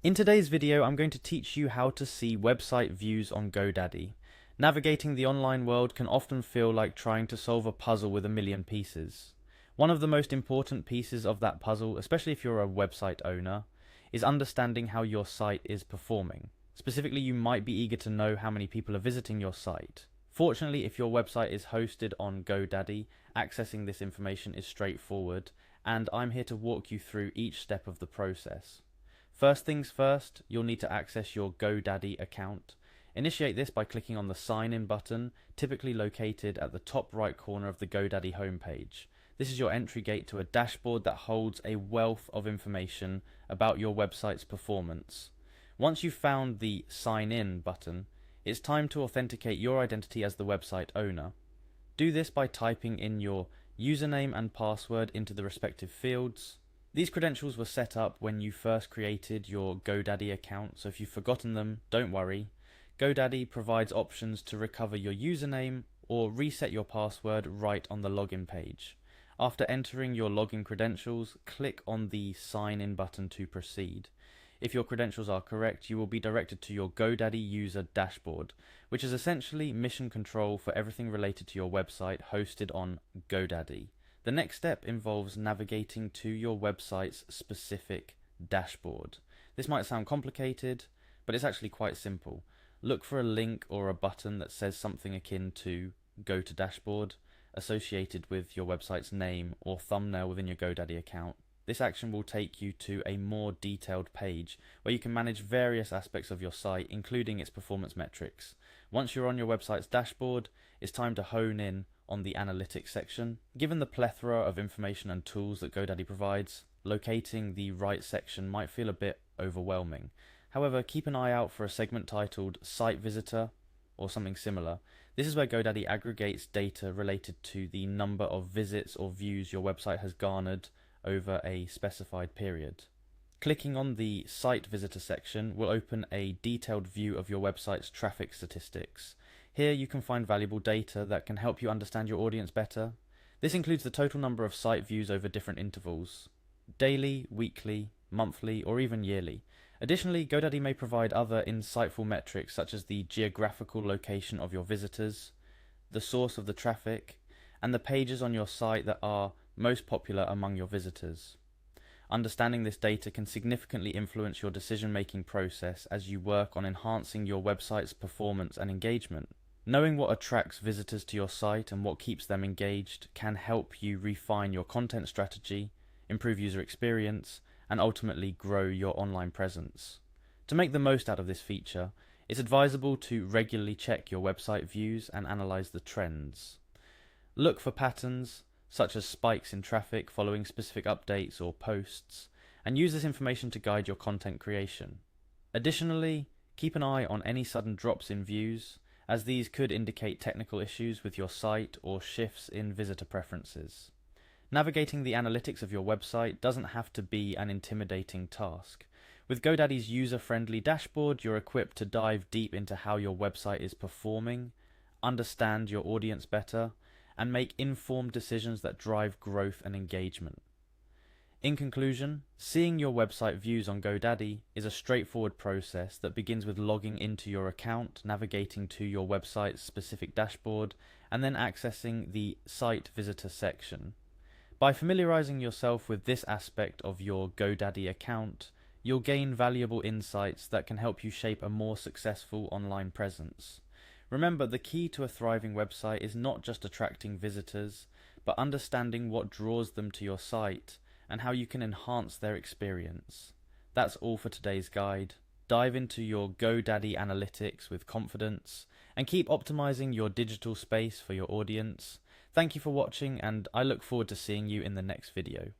In today's video, I'm going to teach you how to see website views on Godaddy. Navigating the online world can often feel like trying to solve a puzzle with a million pieces. One of the most important pieces of that puzzle, especially if you're a website owner, is understanding how your site is performing. Specifically, you might be eager to know how many people are visiting your site. Fortunately, if your website is hosted on Godaddy, accessing this information is straightforward, and I'm here to walk you through each step of the process. First things first, you'll need to access your Godaddy account. Initiate this by clicking on the Sign In button, typically located at the top right corner of the Godaddy homepage. This is your entry gate to a dashboard that holds a wealth of information about your website's performance. Once you've found the Sign In button, it's time to authenticate your identity as the website owner. Do this by typing in your username and password into the respective fields. These credentials were set up when you first created your Godaddy account, so if you've forgotten them, don't worry. Godaddy provides options to recover your username or reset your password right on the login page. After entering your login credentials, click on the Sign In button to proceed. If your credentials are correct, you will be directed to your Godaddy user dashboard, which is essentially mission control for everything related to your website hosted on Godaddy. The next step involves navigating to your website's specific dashboard. This might sound complicated, but it's actually quite simple. Look for a link or a button that says something akin to Go to Dashboard associated with your website's name or thumbnail within your Godaddy account. This action will take you to a more detailed page where you can manage various aspects of your site, including its performance metrics. Once you're on your website's dashboard, it's time to hone in on the analytics section. Given the plethora of information and tools that Godaddy provides, locating the right section might feel a bit overwhelming. However, keep an eye out for a segment titled Site Visitor or something similar. This is where Godaddy aggregates data related to the number of visits or views your website has garnered over a specified period. Clicking on the Site Visitor section will open a detailed view of your website's traffic statistics. Here you can find valuable data that can help you understand your audience better. This includes the total number of site views over different intervals: daily, weekly, monthly, or even yearly. Additionally, Godaddy may provide other insightful metrics such as the geographical location of your visitors, the source of the traffic, and the pages on your site that are most popular among your visitors. Understanding this data can significantly influence your decision-making process as you work on enhancing your website's performance and engagement. Knowing what attracts visitors to your site and what keeps them engaged can help you refine your content strategy, improve user experience, and ultimately grow your online presence. To make the most out of this feature, it's advisable to regularly check your website views and analyze the trends. Look for patterns, such as spikes in traffic following specific updates or posts, and use this information to guide your content creation. Additionally, keep an eye on any sudden drops in views, as these could indicate technical issues with your site or shifts in visitor preferences. Navigating the analytics of your website doesn't have to be an intimidating task. With Godaddy's user-friendly dashboard, you're equipped to dive deep into how your website is performing, understand your audience better, and make informed decisions that drive growth and engagement. In conclusion, seeing your website views on Godaddy is a straightforward process that begins with logging into your account, navigating to your website's specific dashboard, and then accessing the Site Visitor section. By familiarizing yourself with this aspect of your Godaddy account, you'll gain valuable insights that can help you shape a more successful online presence. Remember, the key to a thriving website is not just attracting visitors, but understanding what draws them to your site and how you can enhance their experience. That's all for today's guide. Dive into your Godaddy analytics with confidence and keep optimizing your digital space for your audience. Thank you for watching, and I look forward to seeing you in the next video.